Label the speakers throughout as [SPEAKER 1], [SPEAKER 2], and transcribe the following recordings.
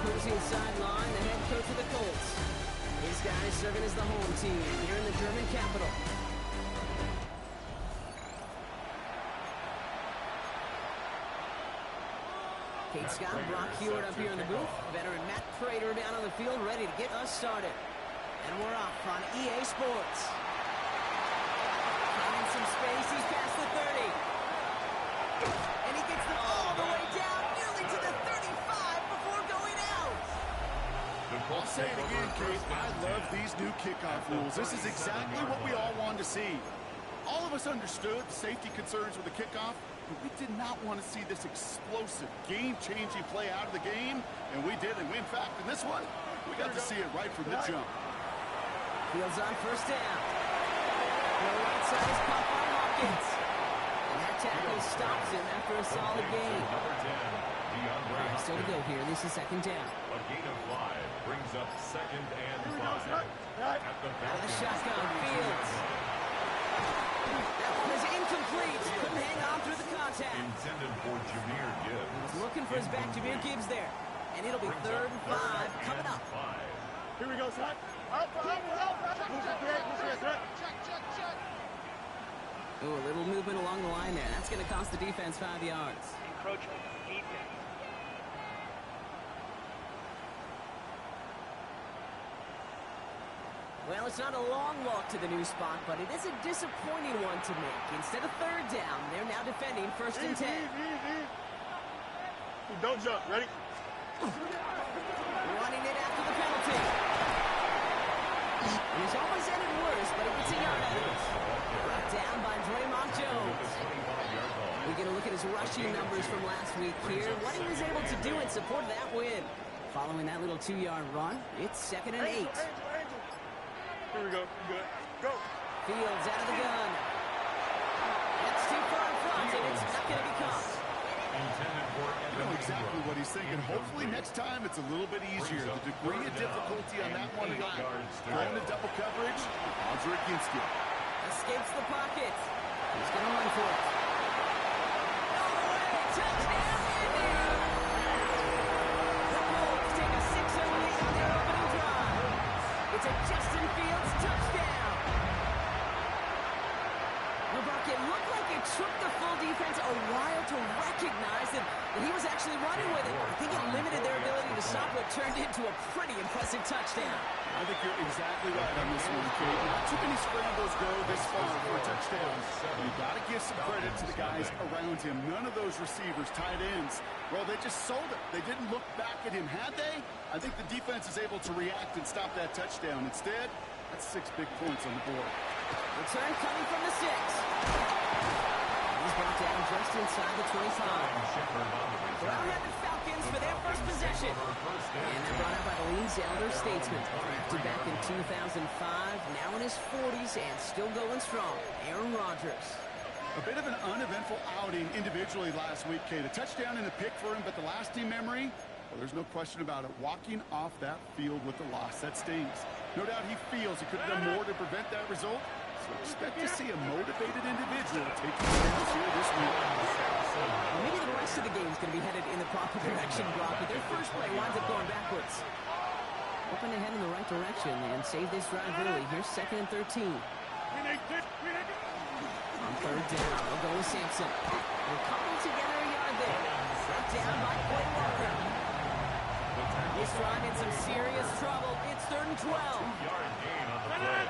[SPEAKER 1] opposing sideline, the head coach of the Colts. His guys serving as the home team here in the German capital. Kate Scott, Brock Hewitt up here in the booth. Veteran Matt Prater down on the field, ready to get us started. And we're off on EA Sports. Finding some space, he's past the 30. And he gets the all the way down, nearly to the 35 before going out.
[SPEAKER 2] I'll say it again, Kate. I love these new kickoff rules. This is exactly what we all wanted to see. All of us understood the safety concerns with the kickoff, but we did not want to see this explosive, game-changing play out of the game, and we did. And in fact, in this one, we got to see it right from the jump.
[SPEAKER 1] Fields on first down. The right side is caught by Hawkins. And that tackle stops him after a solid gain. Still to go here. This is second down.
[SPEAKER 3] A gain of 5 brings up second and 5. At the
[SPEAKER 1] Out of the shotgun, Fields. That one is incomplete. Couldn't hang on through the contact.
[SPEAKER 3] Intended for Jameer Gibbs.
[SPEAKER 1] He's looking for his back, Jameer Gibbs there. And it'll be third and 5 coming up.
[SPEAKER 4] Here we go, son.
[SPEAKER 1] Ooh, a little movement along the line there. That's going to cost the defense 5 yards.
[SPEAKER 4] Encroachment defense.
[SPEAKER 1] Well, it's not a long walk to the new spot, but it is a disappointing one to make. Instead of third down, they're now defending first and 10.
[SPEAKER 4] Don't jump. Ready?
[SPEAKER 1] Running it after the penalty. And he's almost ended worse, but he gets a yard out of it. Brought down by Draymond Jones. We get a look at his rushing numbers from last week here. What he was able to do in support of that win. Following that little 2-yard run, it's second and 8.
[SPEAKER 4] Here we go. Good. Go.
[SPEAKER 1] Fields out of the gun. That's too far in front, and it's not going to be caught.
[SPEAKER 2] You know exactly what he's thinking. Hopefully next time it's a little bit easier. The degree of difficulty on that one is going to double coverage. Odds are against you.
[SPEAKER 1] Escapes the pocket. He's going to run for it. All the way. Touchdown, Indy. The Colts take a 6-0 lead on their opening drive. It's a Justin Fields touchdown. Brock, it looked like it took the full defense a while to recognize that he was actually running with it. I think it limited their ability to stop what turned into a pretty impressive touchdown.
[SPEAKER 2] I think you're exactly right on this one, Kate. Not too many scrambles go this far for a touchdown. You got to give some credit to the guys around him. None of those receivers, tight ends, well, they just sold it. They didn't look back at him, had they? I think the defense is able to react and stop that touchdown. Instead, that's 6 big points on the board.
[SPEAKER 1] Return coming from the 6. He's brought down just inside the 25. Brown-headed Falcons for their first possession. And they're brought out by the league's elder statesman. Drafted back in 2005, now in his 40s and still going strong. Aaron Rodgers.
[SPEAKER 2] A bit of an uneventful outing individually last week, Kate. A touchdown and a pick for him, but the lasting memory, well, there's no question about it. Walking off that field with the loss, that stings. No doubt he feels he could have done more to prevent that result. So expect to see a motivated individual taking steps here this week.
[SPEAKER 1] Well, maybe the rest of the game is going to be headed in the proper direction, Brock, but their first play winds up going backwards. Hoping to head in the right direction and save this drive early. Here's second and 13. On third down, they'll go with Sampson. They're cobbled together a yard there. Brought down by Quay Walker. This drive in some serious trouble. It's third and 12.
[SPEAKER 3] 2-yard gain on the play.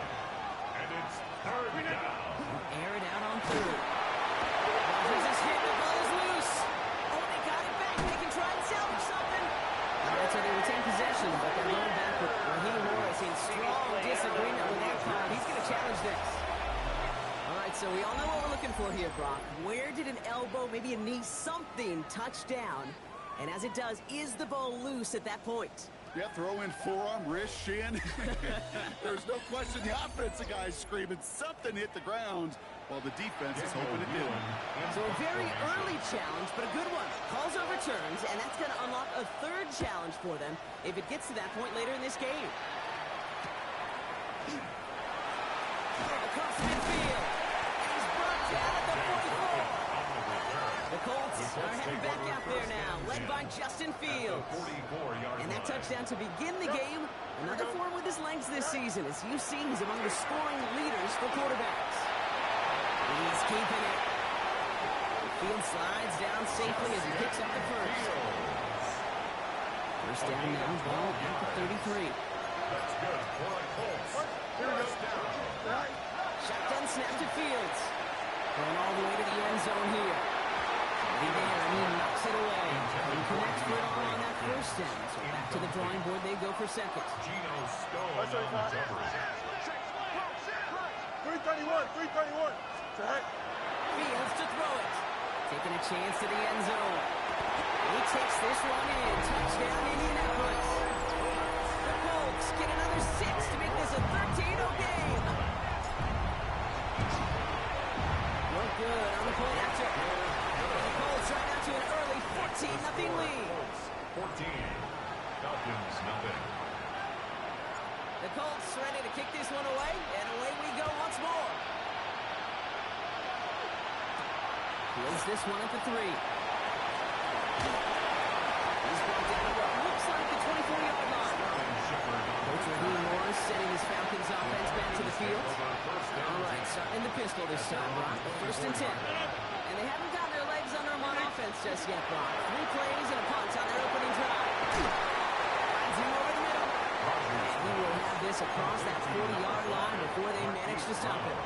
[SPEAKER 3] And it's third down.
[SPEAKER 1] Air it out on third. Rodgers is hit. The ball is loose. Oh, they got it back. They can try and salvage something. All right, so they retain possession, but they're going back with Raheem Morris in strong disagreement with their call. He's going to challenge this. All right, so we all know what we're looking for here, Brock. Where did an elbow, maybe a knee, something touch down? And as it does, is the ball loose at that point?
[SPEAKER 2] Yeah, throw in forearm, wrist, shin. There's no question the offensive guy's screaming something hit the ground while the defense is hoping it didn't.
[SPEAKER 1] So a very early challenge, but a good one. Calls overturns, and that's going to unlock a third challenge for them if it gets to that point later in this game. Across midfield. And he's brought down at the 44. The Colts are heading back out there now, led by Justin Fields. And that touchdown to begin the game. Another form with his legs this season. As you've seen, he's among the scoring leaders for quarterbacks. He's keeping it. Fields slides down safely as he picks up the first. First down now, ball at the 33.
[SPEAKER 3] That's good for the Colts. First down.
[SPEAKER 1] Shotgun snap to Fields. Going all the way to the end zone here. There, and he knocks it away. He connects for it all on that first down. So back to the drawing board they go for second.
[SPEAKER 3] Geno Stone on the cover.
[SPEAKER 4] 331. Set.
[SPEAKER 1] Fields to throw it. Taking a chance to the end zone. He takes this one in. Touchdown, Indianapolis. The Colts get another 6 to make this a 13-0 game. Look good on the play after. The Colts right out to an early 14-0 lead.
[SPEAKER 3] 14. Falcons nothing.
[SPEAKER 1] The Colts ready to kick this one away, and away we go once more. Fields this one at the 3. He's brought down to what looks like the 24-yard line. Coach Raheem Morris setting his Falcons offense back to the field. All right, starting in the pistol this time, Brock. First and 10. And they haven't gotten their legs under them on offense just yet, Brock. 3 plays and a punt on their opening drive. Finds him over the middle. And he will have this across that 40-yard line before they manage to stop him.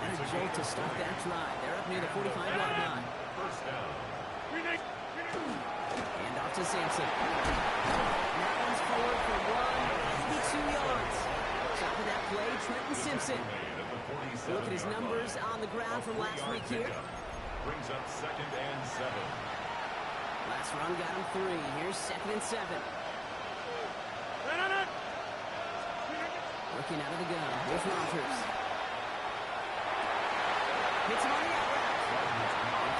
[SPEAKER 1] What a jolt to start that drive. They're up near the 45-yard line.
[SPEAKER 3] First down.
[SPEAKER 1] And off to Sampson. And that one's forward for 182 yards. Top of that play, Trenton Simpson. Look at his numbers on the ground from last week here.
[SPEAKER 3] Brings up second and 7.
[SPEAKER 1] Last run got him 3. Here's second and 7. Looking out of the gun. Here's Rodgers. Hits him on the out route.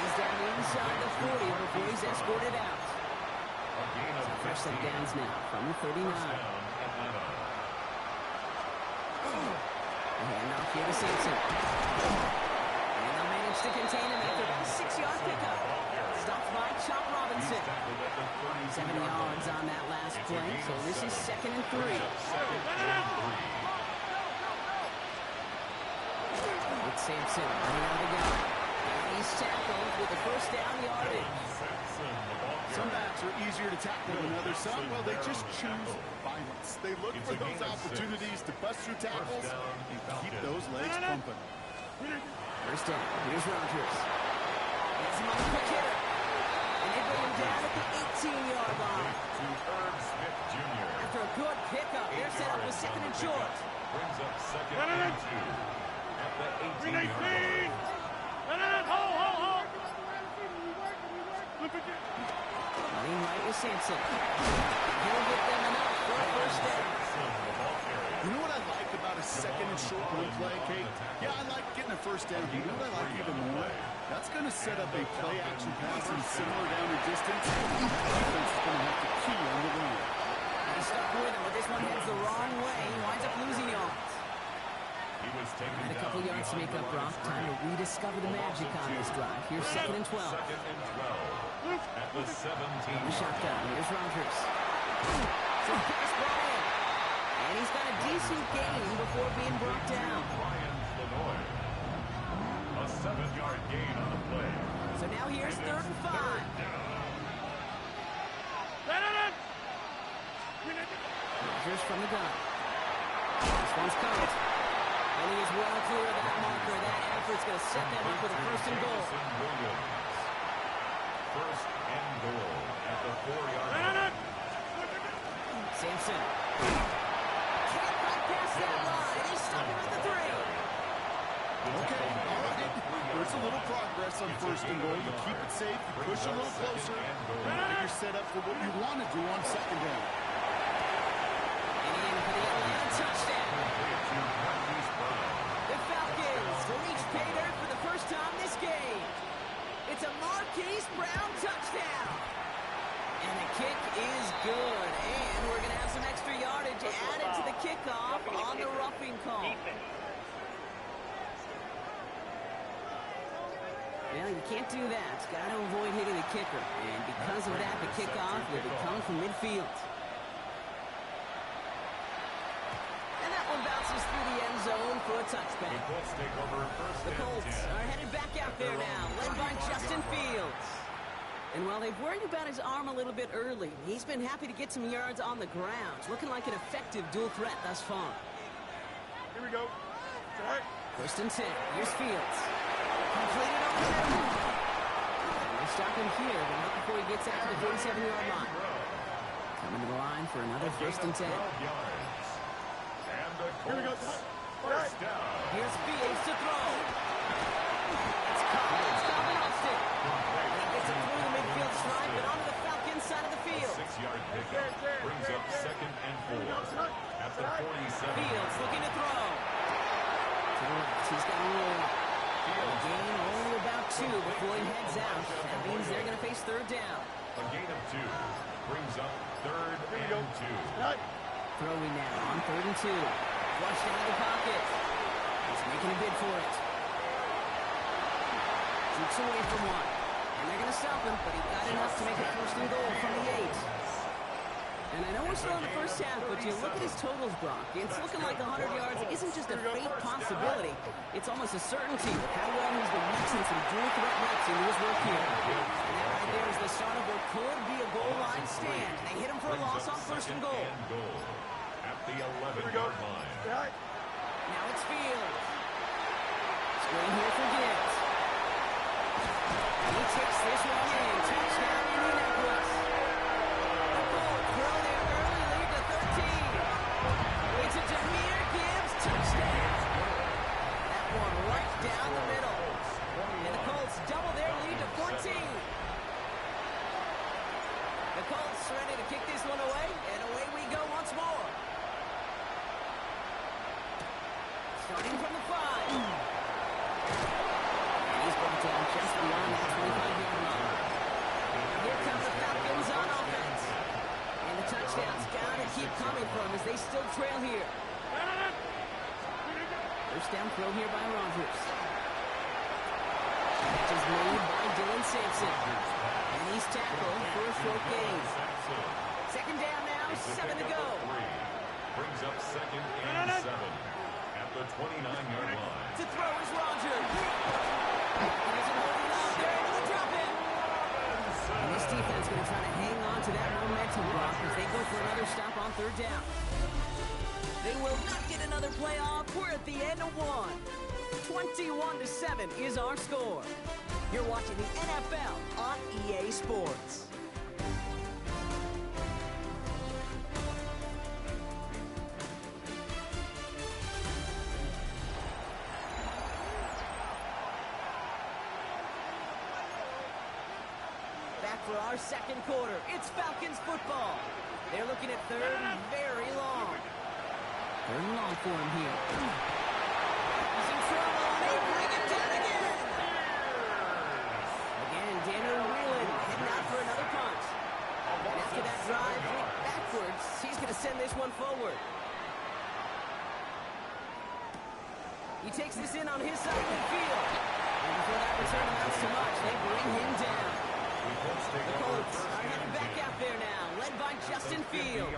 [SPEAKER 1] He's down inside the 40 before he's escorted out. So first set downs now from the 39. Handoff here to Sampson. And they'll manage to contain him after that 6-yard pickup. Stopped by Chop Robinson. 7 yards on that last play, so this is second and 3. With Sampson running out of the gun. And he's tackled with the first down yardage.
[SPEAKER 2] Some backs are easier to tackle than others. Some, well, they just choose violence. They look for those opportunities to bust through tackles and keep those legs pumping.
[SPEAKER 1] First down. Here's Rodgers. He's him on the quick hitter. And they bring him down at the 18-yard line. After a good pickup, they're set up with second and short.
[SPEAKER 3] Brings up second and 2 at the 18-yard line.
[SPEAKER 1] Running right with Sampson. He'll get them enough for a first down.
[SPEAKER 2] You know what I like about a second and short run play, Kate? Yeah, I like getting a first down. You know what I like even more? That's going to set up a play-action passing similar down the distance. The defense is going to have to key on the run.
[SPEAKER 1] He's stuck with him, but this one heads the wrong way. He winds up losing yards. And a couple yards to make up, Brock. Time to rediscover the magic on this drive. Here's second and 12.
[SPEAKER 3] Second and 12 at the 17.
[SPEAKER 1] The shotgun. Here's Rodgers. So pass brought in. And he's got a decent gain before being brought down.
[SPEAKER 3] Ryan Flanoy. A 7-yard gain on the play.
[SPEAKER 1] So now here's third and 5. Rodgers from the gun. This one's covered. And he is well clear of that marker. That effort's going to set them up with a first and goal.
[SPEAKER 3] First and goal at the 4-yard line.
[SPEAKER 1] Sampson. Can't quite pass that line. He's stopping at the 3.
[SPEAKER 2] Okay, all right. There's a little progress on first and goal. You keep it safe, you push a little closer, and you're set up for what you want to do on second down.
[SPEAKER 1] And in for the Atlanta touchdown. The Falcons reach pay dirt for the first time this game. It's a Marquise Brown touchdown. And the kick is good. And we're going to have some extra yardage added to the kickoff on the roughing call. Well, you can't do that. Got to avoid hitting the kicker. And because of that, the kickoff will be coming from midfield. And that one bounces through the end zone for a touchback. The Colts are headed back out there now, led by Justin Fields. And while they've worried about his arm a little bit early, he's been happy to get some yards on the ground. It's looking like an effective dual threat thus far.
[SPEAKER 4] Here we go.
[SPEAKER 1] First and 10. Here's Fields. Completed over the middle. We'll stop him here, but not before he gets out to the 47-yard line. Coming to the line for another first and 10.
[SPEAKER 4] Here we go.
[SPEAKER 3] First down.
[SPEAKER 1] Here's Fields to throw. It's caught and lost it. And he gets it through the midfield stripe, but onto the Falcons side of the field.
[SPEAKER 3] 6-yard pickup brings up second and 4 at the 47.
[SPEAKER 1] Fields looking to throw. To the left, he's got a roll. A gain only about 2 before he heads out. That means they're going to face third down.
[SPEAKER 3] A gain of 2 brings up third and 2.
[SPEAKER 1] Throwing now on third and 2. Flushed out of the pocket. He's making a bid for it. Shoots away from one. And they're going to stop him, but he got enough to make it first and goal from the 8. And I know we're still in the first half, but you look at his totals, Brock. It's looking like 100 yards isn't just a fake possibility. It's almost a certainty. How well he's been mixing some dual threat reps into his work here. And that right there is the start of what could be a goal line stand. They hit him for a loss on first and goal.
[SPEAKER 3] At the 11-yard line.
[SPEAKER 1] Now it's Fields. Screen here for Gibbs. And he takes this one in. Touchdown Indianapolis. The Colts throw their early lead to 13. It's a Jahmyr Gibbs touchdown. That one right down the middle. And the Colts double their lead to 14. The Colts ready to kick this one away, and away we go once more. Starting from the 5. And he's brought down just beyond that 25-yard line. Here comes the Falcons on offense. And the touchdowns got to keep coming from as they still trail here. First down throw here by Rodgers. Catch is made by Dylan Sampson. And he's tackled for a short gain. Second down now, 7 to go.
[SPEAKER 3] Brings up second and 7 at the 29-yard line.
[SPEAKER 1] To throw is Rodgers. He doesn't hold it out there, and he'll drop it. And this defense going to try to hang on to that momentum block as they go for another stop on third down. They will not get another play off. We're at the end of one. 21-7 is our score. You're watching the NFL on EA Sports. Back for our second quarter. It's Falcons football. They're looking at third and very long. Third and long for him here. He's in trouble. They bring him down again. Again, Daniel Whelan heading out for another punt. And after that drive, backwards, he's going to send this one forward. He takes this in on his side of the field. And before that return amounts to much, they bring him down. The Colts are headed back out there now, led by Justin Fields.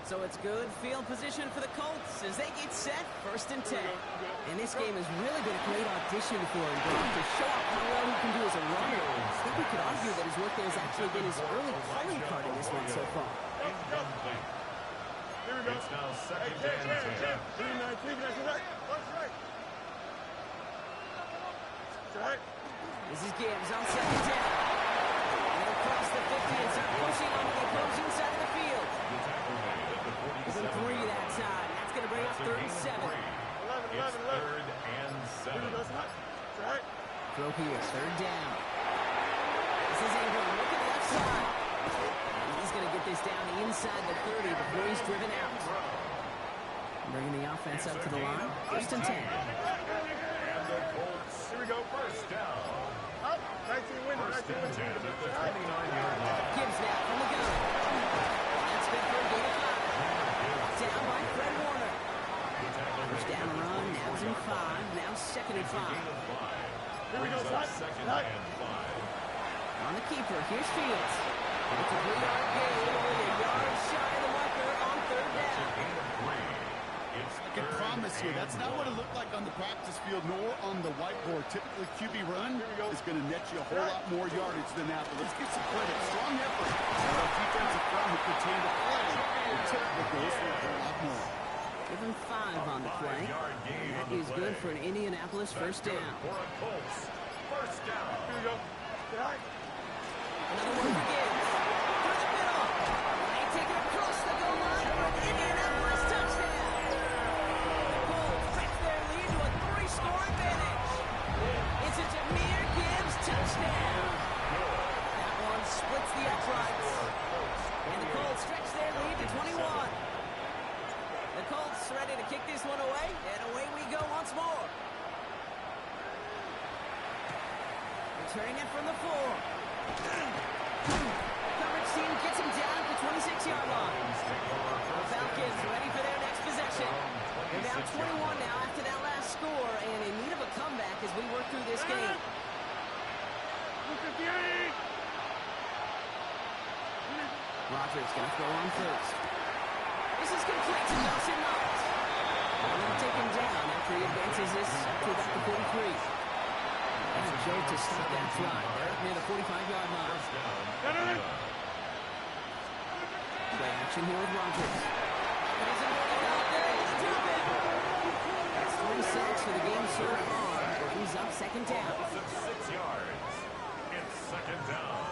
[SPEAKER 1] So it's good field position for the Colts as they get set, first and 10. And this game has really been a great audition for him, to show off how well he can do as a runner. I think we could argue that his work there has actually been his early calling card in this one so far.
[SPEAKER 4] Here we go.
[SPEAKER 3] It's now second and 10.
[SPEAKER 4] 3-9,
[SPEAKER 1] This is Gibbs on second down. And they'll cross the 50 and start pushing onto the opposing side of the field. He's in 3 that time. That's going to bring up third and 7.
[SPEAKER 3] It's third and 7.
[SPEAKER 1] Throw here, third down. This is Ingram. Look at the left side. And he's going to get this down inside the 30 before he's driven out. Bringing the offense up to the line. First and 10.
[SPEAKER 3] And the Colts, here we go, first down.
[SPEAKER 4] Up. 19 wins.
[SPEAKER 3] First and 10 at the 29-yard line.
[SPEAKER 1] Gibbs now from the gun. That's good for a gain of 5. Down by Fred Warner. First down run. Now it's in 5. Now second and 5.
[SPEAKER 4] Here we go,
[SPEAKER 3] brings up
[SPEAKER 4] Zach.
[SPEAKER 3] second
[SPEAKER 4] Zach.
[SPEAKER 3] and 5.
[SPEAKER 1] On the keeper, here's Fields. It's a 3-yard gain, only a yard shy of the marker on third down.
[SPEAKER 3] Gain of 3. It's
[SPEAKER 2] I can promise you, that's not what it looked like on the practice field nor on the whiteboard. Typically, QB run is going to net you a whole lot more yardage than that. But let's give some credit. Strong effort. That defensive front who contained the play. The typical goes for a whole lot more.
[SPEAKER 1] Give him 5 on the play. That is good for an Indianapolis first down.
[SPEAKER 3] For a Colts first down.
[SPEAKER 4] Here we go. Zach.
[SPEAKER 1] Another one for Gibbs. Through the middle. They take it across the goal line for an Indianapolis touchdown. The Colts stretch their lead to a 3-score advantage. It's a Jahmyr Gibbs touchdown. That one splits the uprights. And the Colts stretch their lead to 21. The Colts ready to kick this one away, and away we go once more. Returning it from the 4. Coverage team gets him down at the 26-yard line. The Falcons ready for their next possession. They're down 21 now after that last score, and in need of a comeback as we work through this game.
[SPEAKER 4] 58.
[SPEAKER 1] Rodgers going to throw on first. This is complete to Nelson Knox. They're going to take him down after he advances this up to about the 43. And Joe to stop that drive. They're near the 45-yard line. Play action here with Rodgers. It isn't working out there. He's drop it. That's 3 sacks for the game so far. Brings up second down.
[SPEAKER 3] Loss of 6 yards. It's second down.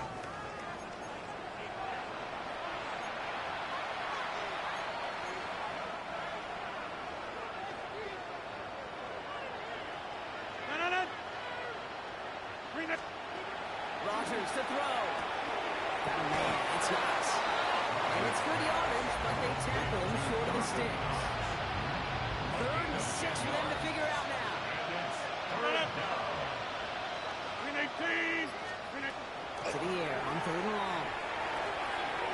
[SPEAKER 1] Rodgers to throw. Got a man. It's Knox. And it's good yardage, but they tackle him short of the sticks. 3rd and 6 for them to figure out now.
[SPEAKER 4] Green 18.
[SPEAKER 1] To the air on 3rd and long.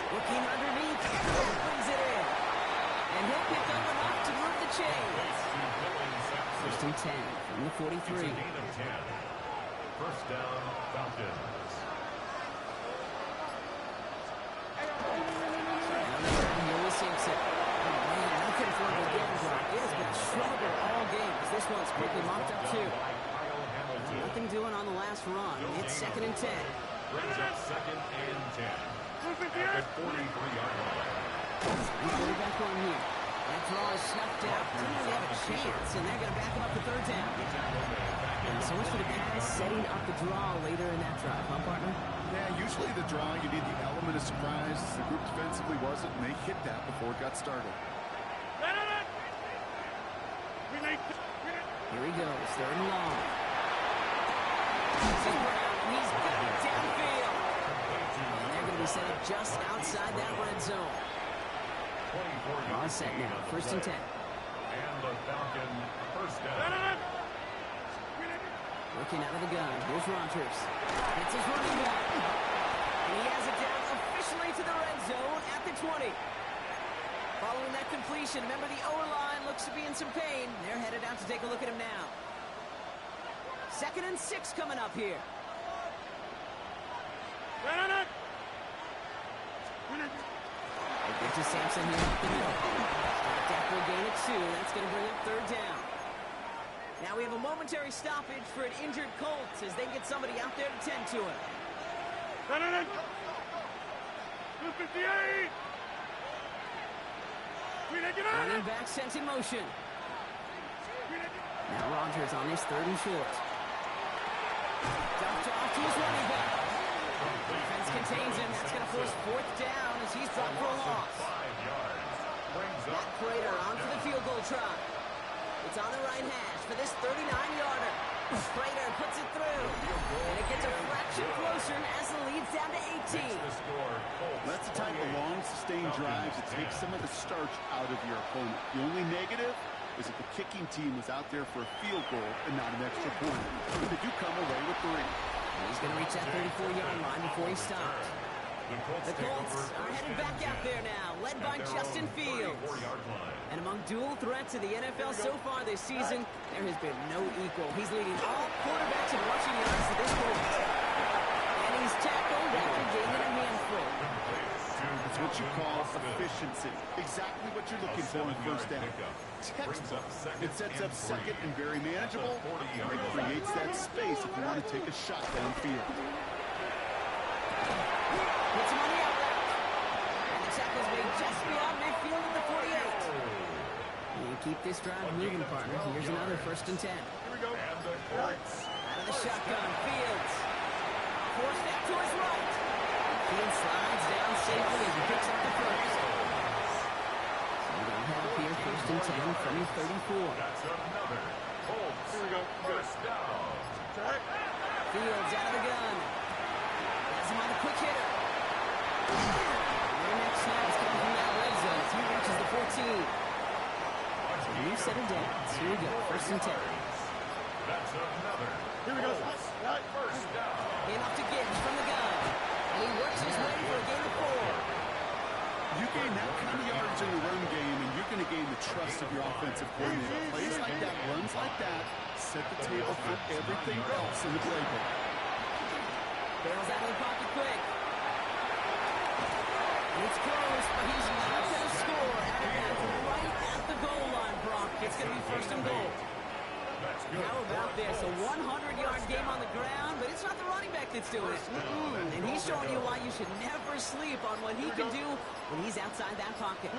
[SPEAKER 1] Looking underneath. Brings it in. And he'll pick up enough to move the chains. 1st and 10 from the 43.
[SPEAKER 3] It's a gain of 10. First down, Falcons.
[SPEAKER 1] Simpson. Oh, man, nothing for him again, Brock. It has been a struggle all game as this one's quickly mopped up, too. Nothing doing on the last run. It's 2nd and 10.
[SPEAKER 3] Brings up 2nd and 10. At the 43-yard line.
[SPEAKER 1] Back on here. That draw is snuffed out. Didn't really have a chance, and they're going to back him up to 3rd down. And so much for the pass, setting up the draw later in that drive, huh, partner?
[SPEAKER 2] Yeah, usually the draw, you need the element of surprise. The group defensively wasn't, and they hit that before it got started.
[SPEAKER 1] Here he goes, 3rd and long. He's got it downfield. And they're going to be set up just outside that red zone. All set now, 1st and 10.
[SPEAKER 3] And the Falcon first down.
[SPEAKER 1] Looking out of the gun, here's Rodgers. It's his running back. And he has it down officially to the red zone at the 20. Following that completion, remember the O-line looks to be in some pain. They're headed out to take a look at him now. 2nd and 6 coming up here. They get to Sampson here up the middle. Stopped after a gain of 2. That's going to bring up 3rd down. Now we have a momentary stoppage for an injured Colts as they get somebody out there to tend to him.
[SPEAKER 4] 258.
[SPEAKER 1] Running back sent in motion. Now Rodgers on his 3rd and short. Dumped off to his running back. Defense contains him. That's going to force 4th down as he's dropped for a loss.
[SPEAKER 3] 5 yards. Brings
[SPEAKER 1] Matt
[SPEAKER 3] up
[SPEAKER 1] Prater on for the field goal try. It's on the right hash for this 39-yarder. Prater puts it through. And it gets a fraction closer as the lead's down to 18.
[SPEAKER 3] the score. Colts
[SPEAKER 2] That's the type of long, sustained drives that takes some of the starch out of your opponent. The only negative is that the kicking team was out there for a field goal and not an extra point. They do come away with 3.
[SPEAKER 1] And he's going to reach that 34-yard line before he stops. The Colts are headed back out there now, led by Justin Fields. And among dual threats in the NFL so far this season, there has been no equal. He's leading all quarterbacks in rushing yards to this point. And he's tackled after gaining a handful.
[SPEAKER 2] It's what you call efficiency. Exactly what you're looking for in first down. Textbook. It sets up second and very manageable. It creates that space if you want to take a shot downfield.
[SPEAKER 1] Puts him on the out route. And the tackle's made just beyond midfield at the 48. You keep this drive moving, partner. Here's another 1st and 10.
[SPEAKER 4] Here we go.
[SPEAKER 1] Out of the shotgun, Fields. Forced out to his right. Fields slides down safely as he picks up the first. So we're going to head up here 1st and 10 from 34.
[SPEAKER 3] That's another Colts.
[SPEAKER 4] Here we go.
[SPEAKER 3] First down.
[SPEAKER 1] Fields out of the gun. Has him on the quick hitter. Their next snap is coming from that red zone as he reaches the 14. So you set it down. So here we go. 1st and 10.
[SPEAKER 3] That's another.
[SPEAKER 4] Here we go.
[SPEAKER 3] First down.
[SPEAKER 1] Enough to Gibbs from the gun. And he works his way for a gain of 4.
[SPEAKER 2] You gain that kind of yards in the run game, and you're going to gain the trust of your offensive coordinator. Plays like that, runs like that, set the table for everything else in the playbook.
[SPEAKER 1] Bails out of the pocket quick. And it's close, but he's not going to score. Out of bounds right at the goal line, Brock. It's going to be 1st and goal. How about this? A 100-yard game on the ground, but it's not the running back that's doing it. And he's showing you why you should never sleep on what he can do when he's outside that pocket.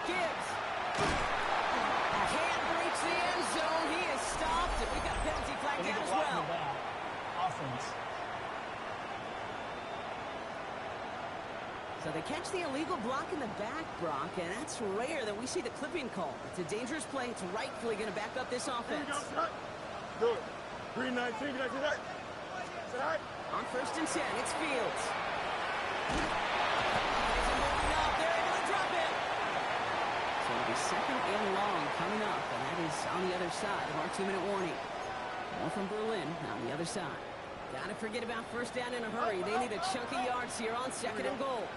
[SPEAKER 1] Gibbs. Can't reach the end zone. He is stopped, and we got a penalty flag down as well. So they catch the illegal block in the back, Brock, and that's rare that we see the clipping call. It's a dangerous play. It's rightfully going to back up this offense.
[SPEAKER 4] Do it. 3-19.
[SPEAKER 1] On 1st and 10, it's Fields. There's him moving up. They're able to drop it. So it'll be 2nd and long coming up, and that is on the other side of our 2-minute warning. More from Berlin on the other side. Gotta forget about 1st down in a hurry. They need a chunk of yards here on 2nd and goal.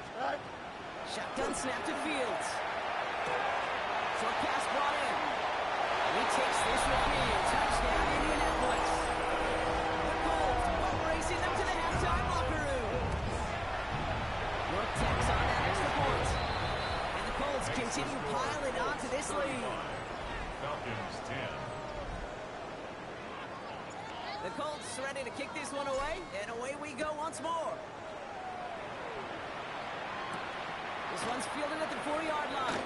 [SPEAKER 1] Shotgun snap to Fields. Short pass brought in. And he takes this one in. Touchdown, Indianapolis. The Colts are racing up to the halftime locker room. York tacks on that extra point. And the Colts continue piling onto this lead.
[SPEAKER 3] Falcons 10.
[SPEAKER 1] The Colts ready to kick this one away, and away we go once more. This one's fielded at the 4-yard line.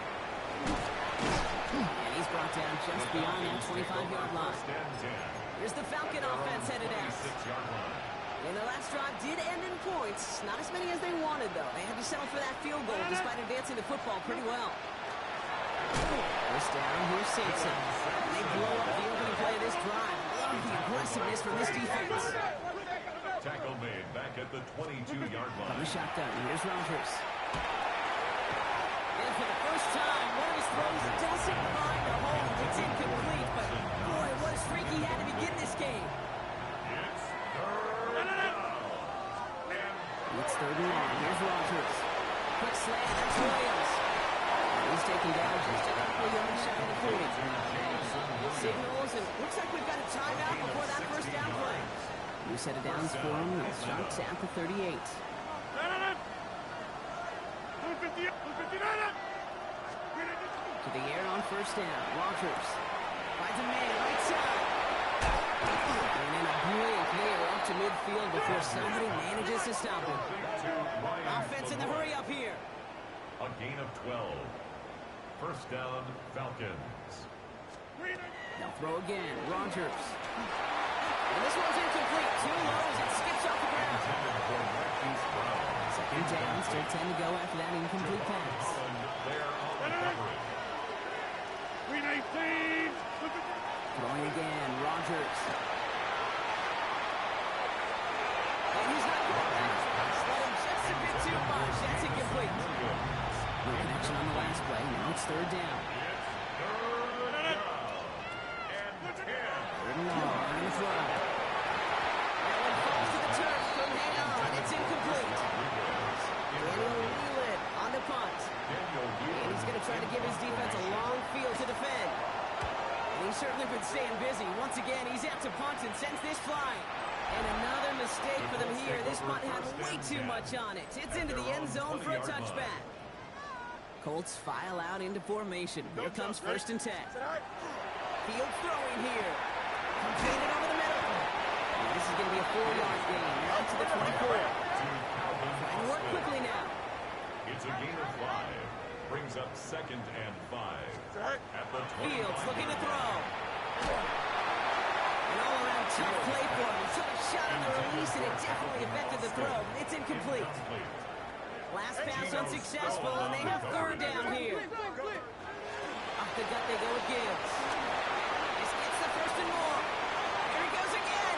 [SPEAKER 1] And he's brought down just beyond that 25-yard line. Here's the Falcon offense headed out. And the last drive did end in points. Not as many as they wanted, though. They had to settle for that field goal despite advancing the football pretty well. First down, here's Saints. They blow up the opening play of this drive. Love the aggressiveness from this defense.
[SPEAKER 3] Tackle made back at the 22-yard
[SPEAKER 1] From
[SPEAKER 3] line.
[SPEAKER 1] the shotgun, here's Rodgers. And for the first time, one of his throws doesn't find a hole. It's incomplete, but boy, what a streak he had to begin this game.
[SPEAKER 3] It's 3rd down.
[SPEAKER 1] It's 3rd and long. Here's Rodgers. Quick slant, that's Williams. He's taken down just a couple yards shy of the 40. Signals, and looks like we've got a timeout before that 1st down play. We set it down for him. The Sharks at the 38. To the air on 1st down. Rodgers finds a man right side. And in a blink, they are up to midfield before somebody manages to stop him. Offense in the hurry up here.
[SPEAKER 3] A gain of 12. First down, Falcons.
[SPEAKER 1] They'll throw again. Rodgers. And this one's incomplete. Too low as it skips off the ground. 2nd down. Still 10 to go after that incomplete pass.
[SPEAKER 3] There on the coverage.
[SPEAKER 4] 3-19.
[SPEAKER 1] Throwing again. Rodgers. And he's not going back. Slid him just a bit too much. That's incomplete. No connection on the last play. Now it's 3rd down. Third and long. On the throw. That one falls to the turf. Couldn't hang on. It's he's certainly been staying busy. Once again, he's out to punt and sends this flying. And another mistake for them here. This punt had way too much on it. It's into the end zone for a touchback. Colts file out into formation. Here comes 1st and 10. Field throwing here. Completed over the middle. And this is going to be a 4-yard gain. Out to the 24. Trying to work quickly now.
[SPEAKER 3] It's a gain of 5. Brings up 2nd and 5. At the 25.
[SPEAKER 1] Fields looking to throw. An all-around tough play for him. He took a shot on the release, and it definitely affected the throw. It's incomplete. Last pass unsuccessful, and they have 3rd down here. Off the gut they go with Gibbs. This gets the 1st and more. Here he goes again.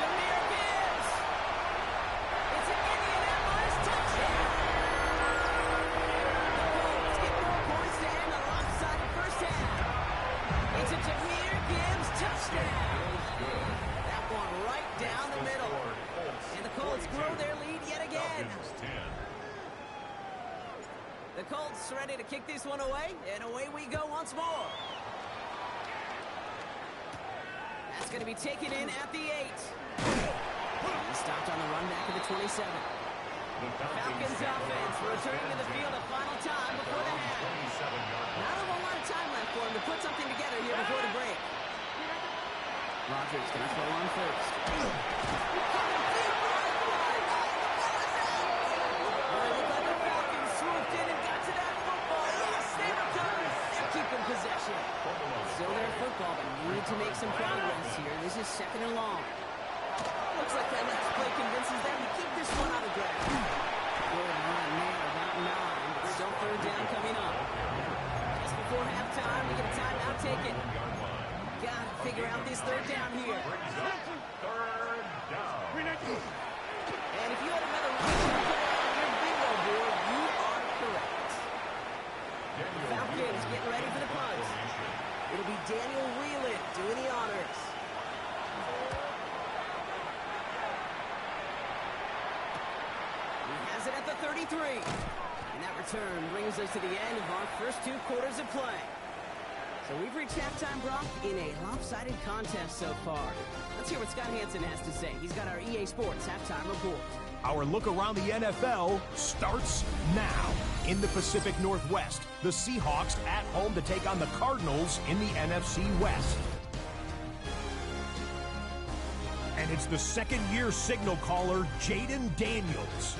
[SPEAKER 1] Jahmyr Gibbs. It's an Indianapolis touchdown. The Colts get more points to end a lopsided first half. It's a Jahmyr Gibbs touchdown. That one right down the middle. And the Colts grow their lead yet again. The Colts ready to kick this one away, and away we go once more. That's going to be taken in at the 8. He stopped on the run back of the 27. Falcons offense returning to the field a final time before the half. Not a whole lot of time left for him to put something together here before the break. Rodgers going to throw on 1st. Possession. Still their football, but need to make some progress here. This is 2nd and long. Looks like that last play convinces them to keep this one out of ground. Good run there, about 9, but still 3rd down coming up. Just before halftime, we get a timeout taken. Gotta figure out this 3rd down here.
[SPEAKER 3] 3rd down.
[SPEAKER 1] And if you had another reason to put on your bingo board, you are correct. Falcons getting ready for the punt. It'll be Daniel Whelan doing the honors. He has it at the 33. And that return brings us to the end of our first 2 quarters of play. So we've reached halftime, Brock, in a lopsided contest so far. Let's hear what Scott Hansen has to say. He's got our EA Sports halftime report.
[SPEAKER 5] Our look around the NFL starts now. In the Pacific Northwest, the Seahawks at home to take on the Cardinals in the NFC West. And it's the 2nd-year signal caller, Jaden Daniels.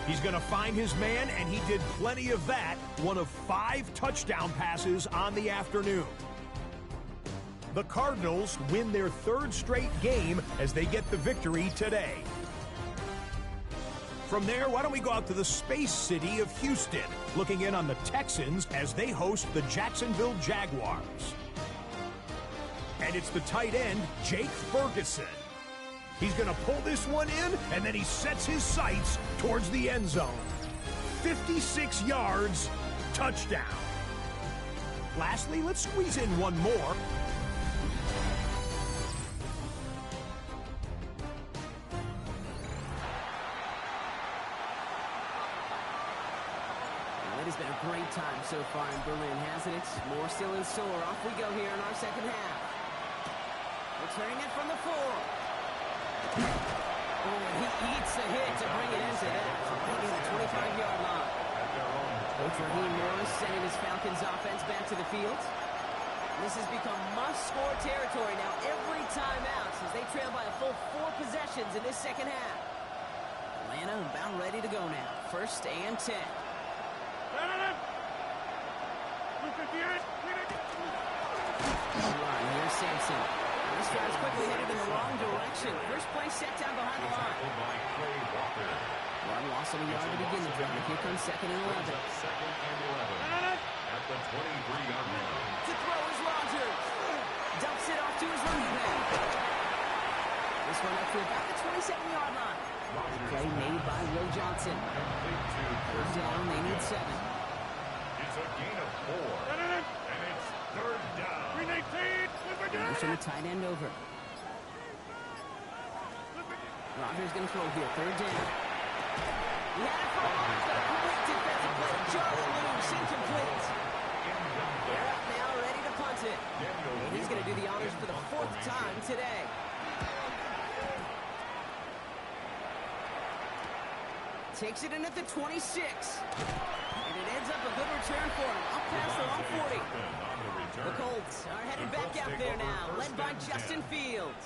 [SPEAKER 5] He's going to find his man, and he did plenty of that. 1 of 5 touchdown passes on the afternoon. The Cardinals win their 3rd straight game as they get the victory today. From there, why don't we go out to the space city of Houston, looking in on the Texans as they host the Jacksonville Jaguars. And it's the tight end, Jake Ferguson. He's going to pull this one in, and then he sets his sights towards the end zone. 56 yards, touchdown. Lastly, let's squeeze in one more.
[SPEAKER 1] It has been a great time so far in Berlin, hasn't it? More still in store. Off we go here in our 2nd half. Returning it from the 4. Oh, he eats the hit to bring it into that. Right near the 25-yard line. Coach Raheem Morris sending his Falcons offense back to the field. This has become must-score territory now every time out as they trail by a full 4 possessions in this 2nd half. Atlanta about ready to go now. 1st and 10. Here's Sampson. This drive's quickly headed in the wrong direction. First play set down behind the line. One loss of a yard to begin the drive. Here comes 2nd and 11.
[SPEAKER 3] 2nd and 11. At the 23-yard line.
[SPEAKER 1] To throw is Rodgers. Dumps it off to his running back. This one up to about the 27-yard line. Play made by Will Johnson. 3rd down, they need 7.
[SPEAKER 3] It's a gain of 4. And it's 3rd down.
[SPEAKER 1] Pushing the tight end over. Rodgers going to throw here. 3rd down. He had it for a moment, but a quick defensive play. Charlie loose, incomplete. They're up now, ready to punt it. the honors for the 4th time today. Takes it in at the 26. And it ends up a good return for him. Up past the 140. The Colts are headed back out there now, led by Justin Fields.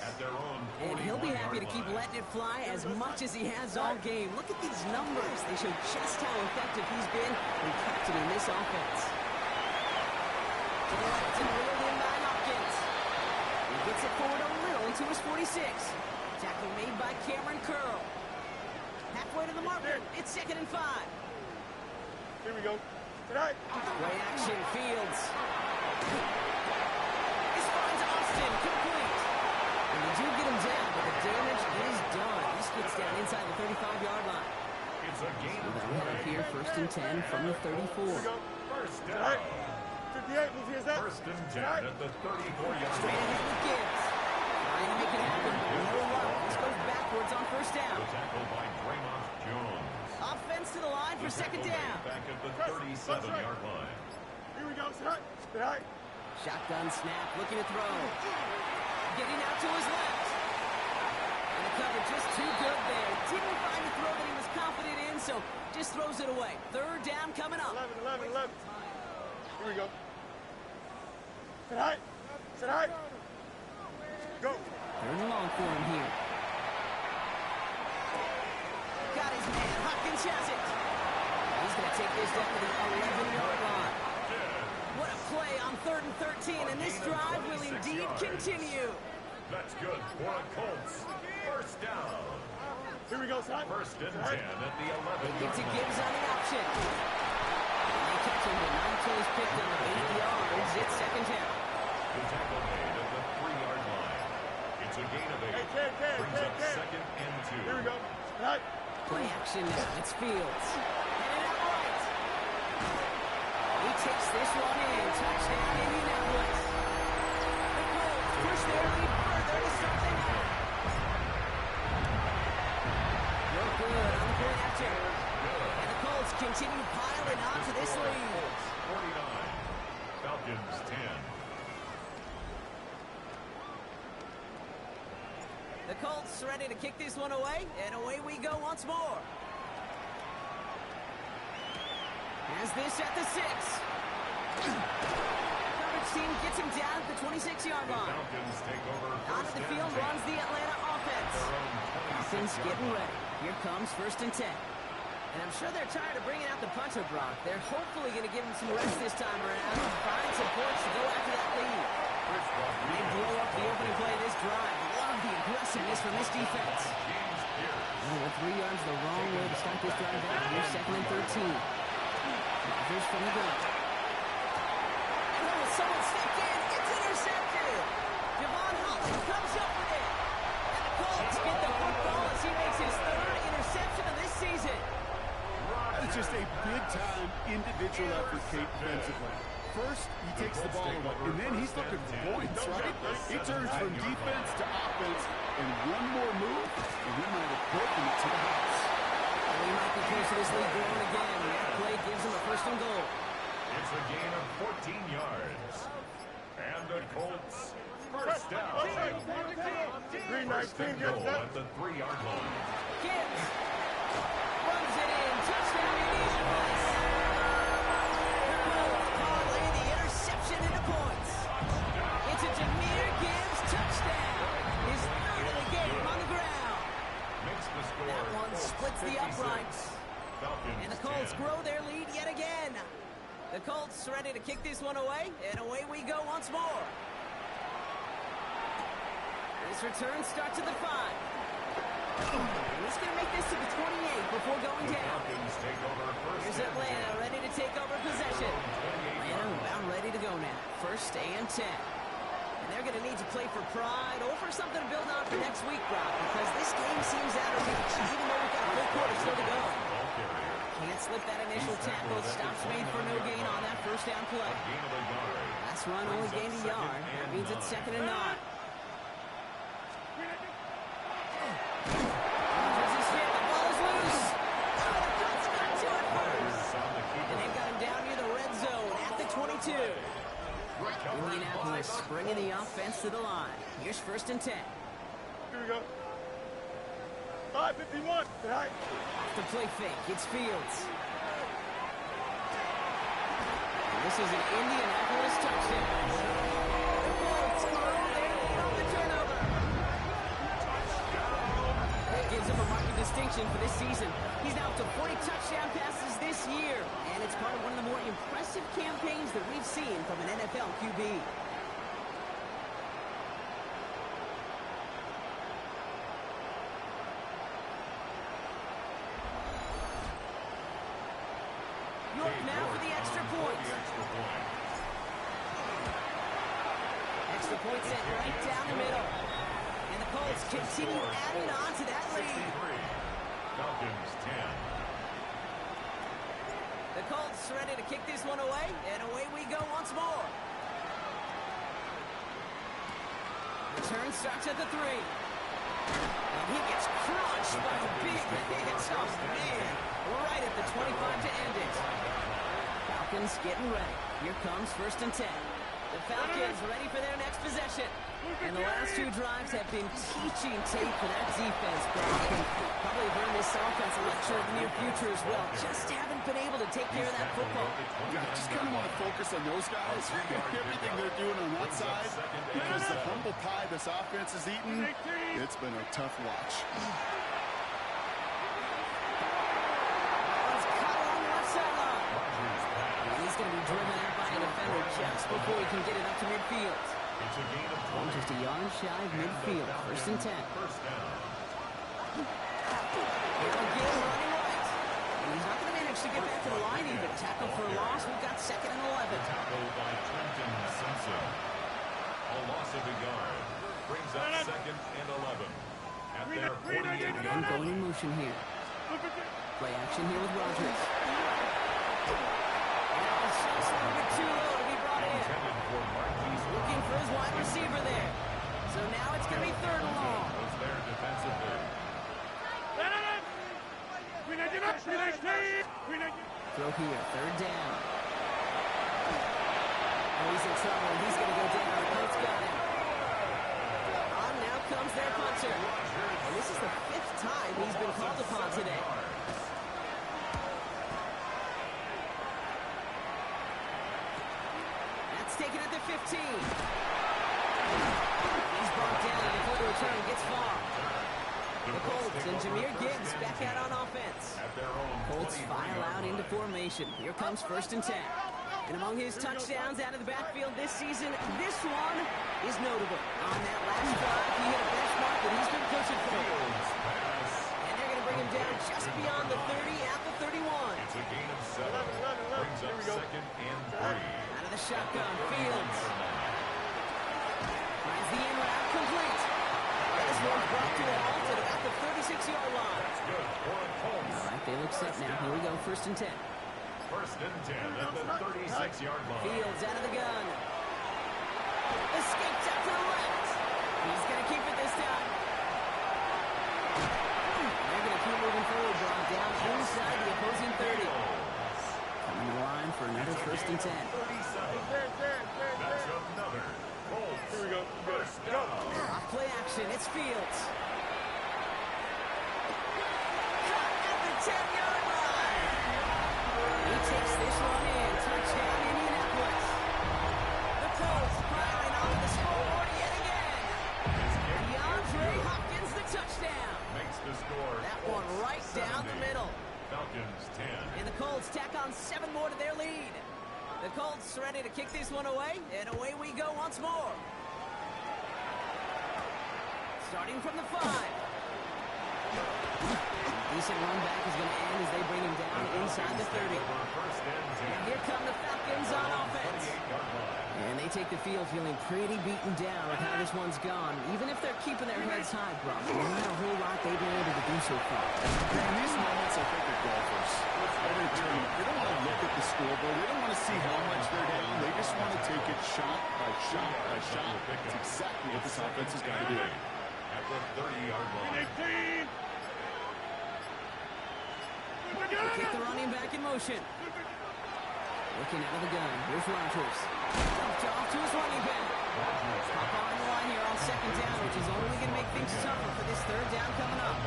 [SPEAKER 1] And he'll be happy to keep letting it fly as much as he has all game. Look at these numbers. They show just how effective he's been in captaining this offense. To the left and reeled in by Hopkins. He gets it forward a little into his 46. Tackle made by Cameron Curl. Halfway to the marker. It's 2nd and 5.
[SPEAKER 4] Here we go. Tonight.
[SPEAKER 1] Play action, Fields. This finds Austin, complete. And they do get him down, but the damage is done. This gets down inside the 35-yard line.
[SPEAKER 3] It's a game of
[SPEAKER 1] They'll head up here, 1st and 10 from the 34.
[SPEAKER 4] Here we go.
[SPEAKER 3] First
[SPEAKER 4] Tonight.
[SPEAKER 3] down.
[SPEAKER 4] 58. Move here, Zach.
[SPEAKER 3] First and 10 at the 34-yard
[SPEAKER 1] Straight
[SPEAKER 3] line.
[SPEAKER 1] ahead with Gibbs. Trying to make it happen, but no luck. This goes backwards on 1st down.
[SPEAKER 3] The tackle by Draymond Jones.
[SPEAKER 1] Offense to the line for 2nd down.
[SPEAKER 3] Back at the 37-yard line.
[SPEAKER 4] Here we go. Tonight. Tonight.
[SPEAKER 1] Shotgun snap, looking to throw. Getting out to his left. And the cover just too good there. Didn't find a throw that he was confident in, so just throws it away. 3rd down coming up.
[SPEAKER 4] 11. Here we go. Tonight. Tonight. Go.
[SPEAKER 1] 3rd and long for him here. Got his man. Hopkins has it. He's going to take this down to the 11-yard line. What a play on 3rd and 13, and this drive will indeed continue.
[SPEAKER 3] That's good for the Colts. First down.
[SPEAKER 4] Here we go, son.
[SPEAKER 3] First and 10 at the 11-yard
[SPEAKER 1] Get to
[SPEAKER 3] line.
[SPEAKER 1] Gibbs on the option. And they catch him, but not until he's picked up 8 yards. It's 2nd down.
[SPEAKER 3] The tackle made at the 3-yard line. It's a gain of 8. Brings up 2nd and 2.
[SPEAKER 4] Here we go. Tonight.
[SPEAKER 1] Play action now. It's Fields. Headed out right. He takes this one in. Touchdown, Indianapolis. The Colts push their lead further to start the half. Real good on the point after. And the Colts continue piling onto this lead.
[SPEAKER 3] 49. Falcons 10.
[SPEAKER 1] The Colts ready to kick this one away, and away we go once more. As this at the 6. Coverage team gets him down at the 26-yard line.
[SPEAKER 3] Falcons take over.
[SPEAKER 1] Onto the field runs the Atlanta offense. Falcons getting ready. Here comes 1st and 10. And I'm sure they're tired of bringing out the punter, Brock. They're hopefully going to give him some rest this time around and find some points to go after that lead. They blow up the opening play of this drive. Love the aggressiveness from this defense. Oh, 3 yards the wrong way to start this drive out. Here's 2nd and 13. Rodgers from the gun. And oh, someone stepped in. It's intercepted. Javon Holland comes up with it. And the Colts get the football as he makes his 3rd interception of this season.
[SPEAKER 2] It's just a big-time individual effort, Kate, defensively. First, he takes the ball away, and then he's looking for points, right? He turns from defense to offense, and one more move, and he might have broken it to the house.
[SPEAKER 1] And he might be close to this lead growing again. That play gives him a 1st and goal.
[SPEAKER 3] It's a gain of 14 yards. And the Colts first down. First and goal at the 3-yard line.
[SPEAKER 1] Gibbs runs it in. Touchdown, Indianapolis. The Colts parlay the interception into points. It's a Jahmyr Gibbs touchdown. His 3rd of the game on the ground.
[SPEAKER 3] Makes the score.
[SPEAKER 1] That one splits the
[SPEAKER 3] 56.
[SPEAKER 1] uprights.
[SPEAKER 3] Falcons
[SPEAKER 1] And the Colts
[SPEAKER 3] 10.
[SPEAKER 1] grow their lead yet again. The Colts ready to kick this one away, and away we go once more. This return starts at the 5. And he's going to make this to the 28 before going
[SPEAKER 3] The
[SPEAKER 1] down.
[SPEAKER 3] Falcons take over first
[SPEAKER 1] Here's
[SPEAKER 3] and
[SPEAKER 1] Atlanta ready to take over possession. Atlanta about ready to go now. 1st and 10. And they're going to need to play for pride or for something to build on for next week, Brock, because this game seems out of reach, even though we've got a full quarter still to go. Can't slip that initial tackle. Stops made for no gain on that 1st down play.
[SPEAKER 3] Gain of a yard.
[SPEAKER 1] Last run only gained a yard. That means it's 2nd and 9. Rodgers is hit. The ball is loose. Oh, the Colts got to it first. And they've got him down near the red zone at the 22. Indianapolis bringing the offense to the line. Here's 1st and 10.
[SPEAKER 4] Here we go. 5:51. Tonight.
[SPEAKER 1] Off the play fake. It's Fields. And this is an Indianapolis touchdown. The Colts throw their lead on the turnover. That gives him a marked distinction for this season. He's now up to 40 touchdown passes this year. And it's part of one of the more impressive campaigns that we've seen from an NFL QB. York now for the extra point. Extra point set right down the middle. And the Colts continue adding on to that lead.
[SPEAKER 3] Falcons 10.
[SPEAKER 1] The Colts ready to kick this one away, and away we go once more. Return starts at the 3. And he gets crushed by a big hit. Oh, man. Right at the 25 to end it. Falcons getting ready. Here comes 1st and 10. The Falcons ready for their next possession. And the last 2 drives have been teaching tape for that defense, Brock. And probably have earned this offense a lecture in the near future as well. Just haven't been able to take care of that football.
[SPEAKER 2] Yeah, just kind of want to focus on those guys, everything they're doing on that side, because the humble pie this offense is eating, it's been a tough watch.
[SPEAKER 1] It's cut along the left sideline. And he's going to be driven out by a defender just before he can get it up to midfield.
[SPEAKER 3] It's a gain of
[SPEAKER 1] Just a yard shy of midfield. 1st and 10.
[SPEAKER 3] first down.
[SPEAKER 1] Here again, running right. And he's not going to manage to get back to the line even. Tackle for a loss. We've got 2nd and 11.
[SPEAKER 3] Tackle by Trenton Simpson. A loss of a yard. Brings up 2nd and 11. At their 48
[SPEAKER 1] And going in motion here. Play action here with Rodgers. Now it's just a little bit too low to be brought in. Looking for his wide receiver there. So now it's going to be 3rd and long.
[SPEAKER 3] Was there defensively.
[SPEAKER 1] Throw here, 3rd down. Oh, he's in trouble. He's going to go down. The Colts got him. On now comes their punter. And this is the 5th time he's been called upon today. That's taken at the 15. He's brought down before the return gets far. The Colts and Jahmyr Gibbs back out on offense. Colts file out into formation. Here comes 1st and 10. And among his touchdowns out of the backfield this season, this one is notable. On that last drive, he hit a benchmark that he's been pushing for. And they're going to bring him down just beyond the 30 at the 31.
[SPEAKER 3] It's a gain of 7. Brings up 2nd and 3.
[SPEAKER 1] Out of the shotgun, Fields. Finds the in route complete. This one's brought to a halt at about the 36-yard line.
[SPEAKER 3] That's good for a Colts.
[SPEAKER 1] All right, they look set now. Here we go, 1st and 10.
[SPEAKER 3] 1st and 10 at the 36-yard line.
[SPEAKER 1] Fields out of the gun. Escaped out to the left. He's going to keep it this time. They're going to keep moving forward, brought down inside the opposing 30. Coming to the line for another 1st and 10.
[SPEAKER 3] 37. That's another Colts.
[SPEAKER 4] Here we go.
[SPEAKER 3] First down.
[SPEAKER 1] Off play action, it's Fields. Caught at the 10-yard line. He takes this one in. Touchdown, Indianapolis. The Colts piling on the scoreboard yet again. DeAndre Hopkins, the touchdown.
[SPEAKER 3] Makes the score.
[SPEAKER 1] That one right down the middle.
[SPEAKER 3] Falcons 10.
[SPEAKER 1] And the Colts tack on 7 more to their lead. The Colts ready to kick this one away, and away we go once more. Starting from the 5. Decent run back is going to end as they bring him down inside the 30. And here come the Falcons on offense. And they take the field feeling pretty beaten down with how this one's gone. Even if they're keeping their heads high, Brock, there's not a whole lot they've been able to do so far.
[SPEAKER 2] In these moments, I think of golfers. They don't want to look at the scoreboard. They don't want to see how much they're down. They just want to take it shot by shot by shot. That's exactly what this offense has got to do.
[SPEAKER 3] At the 30-yard line.
[SPEAKER 1] Kick the running back in motion. Looking out of the gun. Here's Rodgers. Dumped off to his running back. Pop on the line here on second down, which is only going to make things tougher for this third down coming up.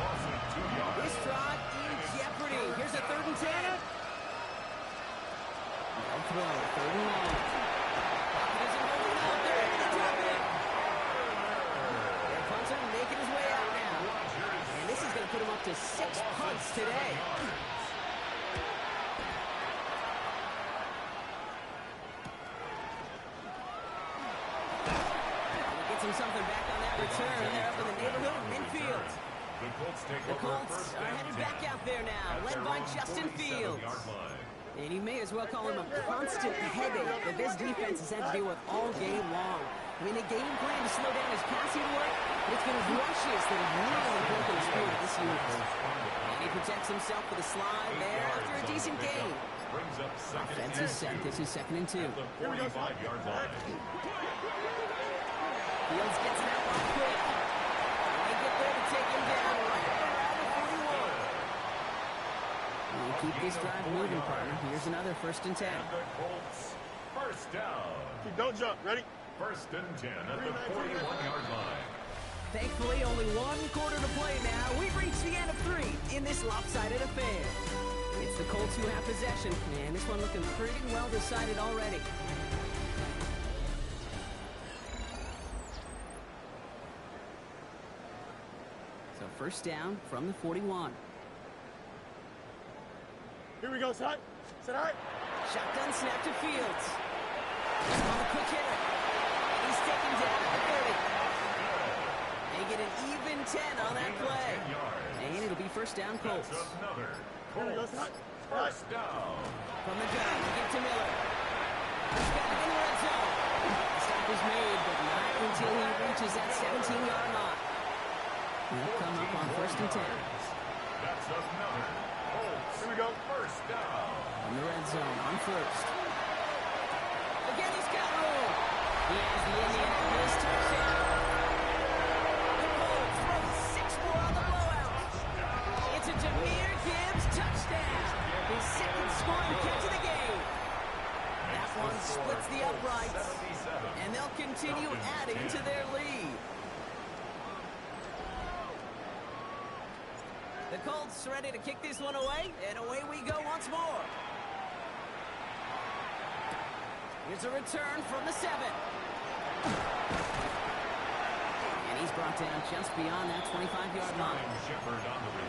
[SPEAKER 1] This drive in jeopardy. Here's a 3rd and 10. No throw. 3rd and 9. Pocket isn't holding up. They're able to drop it. Their punter making his way out now. And this is going to put him up to 6 punts today. Something back on that return. They're up in the neighborhood of midfield. The Colts are headed back out there now, led by Justin Fields. And you may as well call him a constant headache that this defense has had to deal with all game long. I mean, the game plan to slow down his passing work, but it's been his rushes that have really broken the spirit of this unit. And he protects himself with a slide there after a decent game. Offense is set. This is 2nd and 2.
[SPEAKER 3] Here we go. 5-yard line.
[SPEAKER 1] Fields gets it out real quick. They get there to take him down right around the 41. We'll keep this drive moving, partner. Here's another 1st and 10.
[SPEAKER 3] And the Colts, first down.
[SPEAKER 4] Don't jump. Ready?
[SPEAKER 3] 1st and 10 at the 41-yard line.
[SPEAKER 1] Thankfully, only 1 quarter to play now. We've reached the end of 3 in this lopsided affair. It's the Colts who have possession, and this one looking pretty well decided already. So 1st down from the 41.
[SPEAKER 4] Here we go, set. Set high.
[SPEAKER 1] Shotgun snap to Fields. On the quick hitter. He's taken down at the 30. They get an even 10 on that play. And it'll be 1st down Colts.
[SPEAKER 3] Here we go, set. First down.
[SPEAKER 1] From the gun, give to Miller. He's got it in the red zone. The stop is made, but not until he reaches that 17-yard line. He'll come up on 1st and 10.
[SPEAKER 3] That's another. Colts.
[SPEAKER 4] Here we go.
[SPEAKER 3] First down.
[SPEAKER 1] From the red zone on 1st. Again, he's got room. He has the Indianapolis touchdown. The Colts throw 6 more on the blowout. It's a Jahmyr Gibbs touchdown. His 2nd scoring catch of the game. That one splits the uprights, and they'll continue adding to their lead. The Colts ready to kick this one away, and away we go once more. Here's a return from the 7. And he's brought down just beyond that 25-yard line.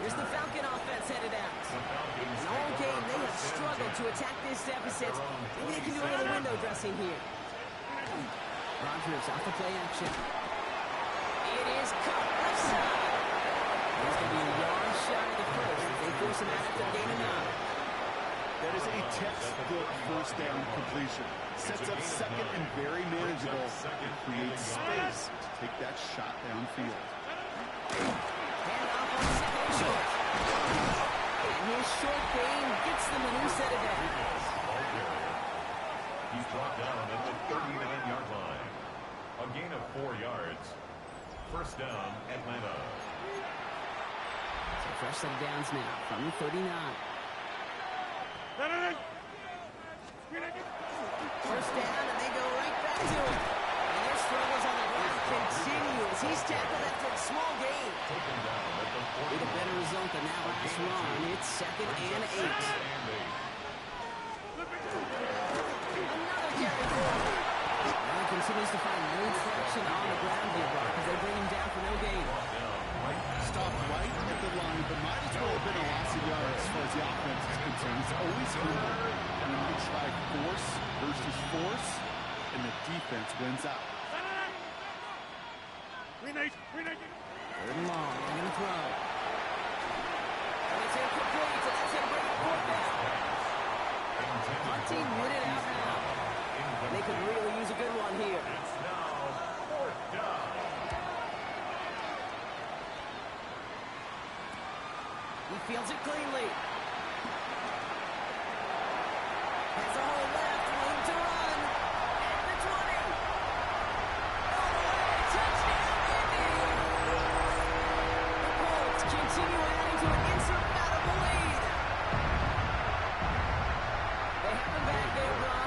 [SPEAKER 1] Here's the Falcon offense headed out. And all game, they have struggled to attack this deficit. Maybe they can do a little window dressing here. Rodgers off the play action. It is cut left side. He's going to be a yard shy of the first as they force him out after gain of 9.
[SPEAKER 2] That is a textbook 1st down completion. Sets up 2nd and very manageable. Creates space to take that shot downfield.
[SPEAKER 1] Hand off on 2nd and short. And his short game gets them a new set of downs.
[SPEAKER 3] He's brought down at the 39-yard line. A gain of 4 yards. 1st down, Atlanta.
[SPEAKER 1] So fresh set of downs now from the 39. First down, and they go right back to him. And their struggles on the ground continue as he's tackled after a small gain. With a better result than that last run, it's 2nd and 8. Another carry forward. Now he continues to find no traction on the ground here, Brock, as they bring him down for no gain.
[SPEAKER 2] Stopped right at the line, but might as well have been a loss of yards as far as the offense is concerned. It's always good when you try force versus force, and the defense wins out.
[SPEAKER 1] Third and long, they're going to throw. And it's incomplete, so that's going to bring it 4th down. Hunting muted out now. They could really use a good one here.
[SPEAKER 3] It's now 4th down.
[SPEAKER 1] He fields it cleanly. Has a hole left, room to run. At the 20. All the way, touchdown, Indy! The Colts continue adding to an insurmountable lead. They have him back there, Brian.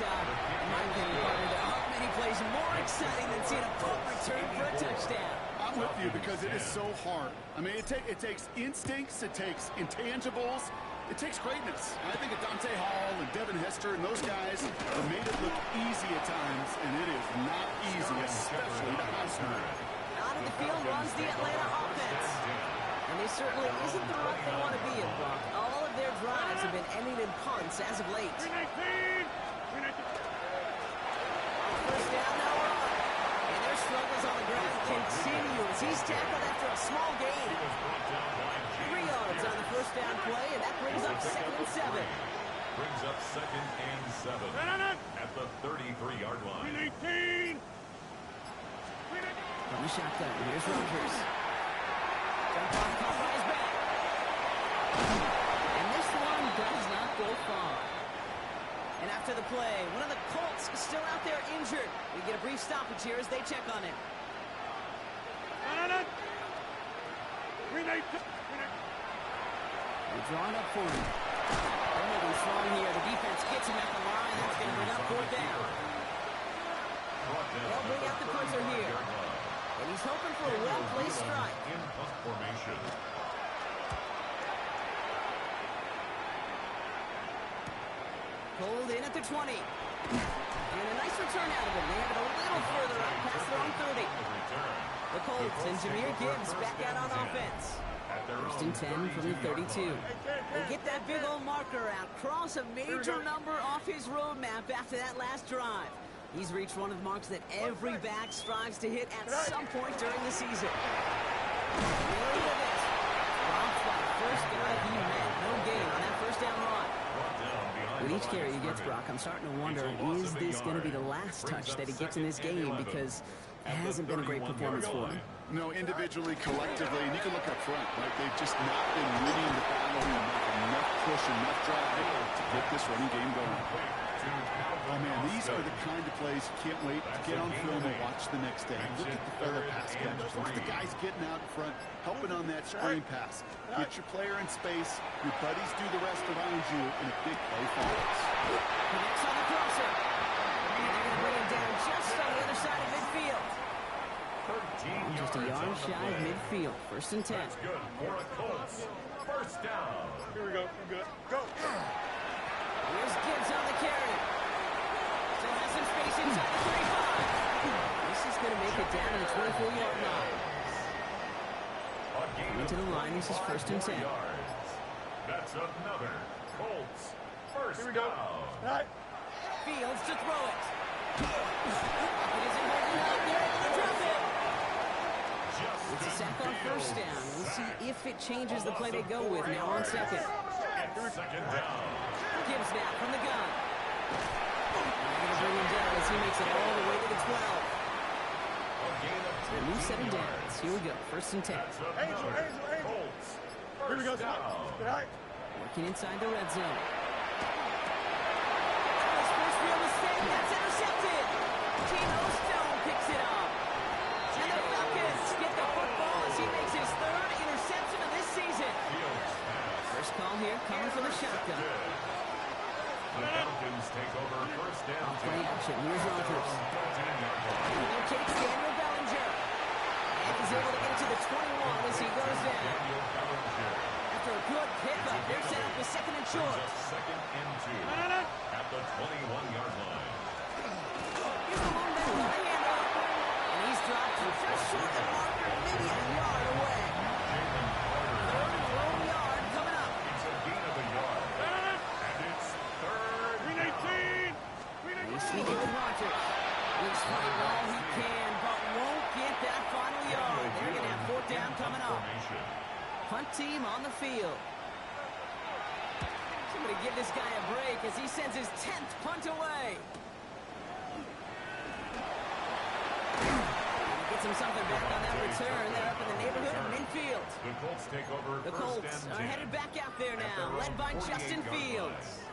[SPEAKER 1] in my opinion, partner, there aren't many plays more exciting than seeing a punt return for a touchdown.
[SPEAKER 2] I'm with you because it is so hard. I mean, it takes instincts, it takes intangibles, it takes greatness. And I think of Dante Hall and Devin Hester and those guys have made it look easy at times, and it is not easy, especially to house one.
[SPEAKER 1] Out of the field runs the Atlanta offense. And they certainly isn't the rut they want to be in, Brock. All of their drives have been ending in punts as of late. First down now on. And their struggles on the ground continue as he's tackled after a small gain. 3 yards on the first down play, and that brings up 2nd and 7.
[SPEAKER 3] Brings up 2nd and 7 at the 33-yard line.
[SPEAKER 1] From the shotgun, here's Rodgers. Jump off, caught by his back. And this one does not go far. And after the play, one of the Colts is still out there injured. We get a brief stoppage here as they check on him. They're drawing up for him. They're moving strong here. The defense gets him at the line. That's going to bring up 4th down. They'll bring out the punter here. And he's hoping for a well-placed strike.
[SPEAKER 3] In punt formation.
[SPEAKER 1] Pulled in at the 20. And a nice return out of him. They have it a little further up past their own 30. The Colts and Jahmyr Gibbs back out on offense. First and 10 from the 32. They get that big old marker out. Cross a major number off his roadmap after that last drive. He's reached one of the marks that every back strives to hit at some point during the season. Look at this. Dropped by the first guy he met. No gain on that first down run. With each carry he gets, Brock, I'm starting to wonder, is this going to be the last touch that he gets in this game? Because it hasn't been a great performance for him.
[SPEAKER 2] No, individually, collectively, and you can look up front, right? They've just not been winning the battle enough push, enough drive to get this running game going. Oh, man, these are the kind of plays you can't wait to get on film and watch the next day. Look at the fellow pass catchers. Look at the guys getting out in front, helping on that screen pass. Get your player in space. Your buddies do the rest around you, and a big play follows.
[SPEAKER 1] Connects on the crosser. And they're going to bring him down just on the other side of midfield. Just a yard shy of midfield. First and 10.
[SPEAKER 3] That's good for a Colts. First down.
[SPEAKER 4] Here we go. We're good. Go.
[SPEAKER 1] Here's Gibbs on the carry. Still has some space inside the 35. This is going to make it down to the 24-yard line. Into the line, this is first and 10.
[SPEAKER 3] That's another Colts first
[SPEAKER 4] Here we go.
[SPEAKER 3] down.
[SPEAKER 4] All right.
[SPEAKER 1] Fields to throw it. It isn't working out. They're able to drop it. It's a sack on first down. We'll see if it changes the play they go with now on second.
[SPEAKER 3] Second down.
[SPEAKER 1] Gibbs now from the gun. They're going to bring him down as he makes it all the way to the 12. A new set of downs. Here we go. First and 10.
[SPEAKER 4] Angel. Here we go. All right.
[SPEAKER 1] Working inside the red zone. His first real mistake. That's intercepted. Tino Stone picks it up. And the Falcons get the football as he makes his 3rd interception of this season. First call here coming from the shotgun.
[SPEAKER 3] The Falcons take over first down.
[SPEAKER 1] Play action. Here's Rodgers. He locates Daniel Bellinger. And he's able to get it to the 21 as he goes down. After a good pickup, they're set up with 2nd and short.
[SPEAKER 3] Second and 2 at the 21-yard line.
[SPEAKER 1] Here's the long ball. Right hand up. And he's dropped just short of the marker, maybe a yard away. 3rd and long yard coming up.
[SPEAKER 3] It's a gain of a yard. And it's 3rd and
[SPEAKER 1] 18. He's sneaking with Rodgers. He's fighting all he can, but won't get that final yard. They're going to have 4th down coming up. Punt team on the field. Somebody give this guy a break as he sends his 10th punt away. Gets him something back on that return. They're up in the neighborhood of midfield.
[SPEAKER 3] The Colts take over
[SPEAKER 1] The Colts are headed back out there now, led by Justin Fields.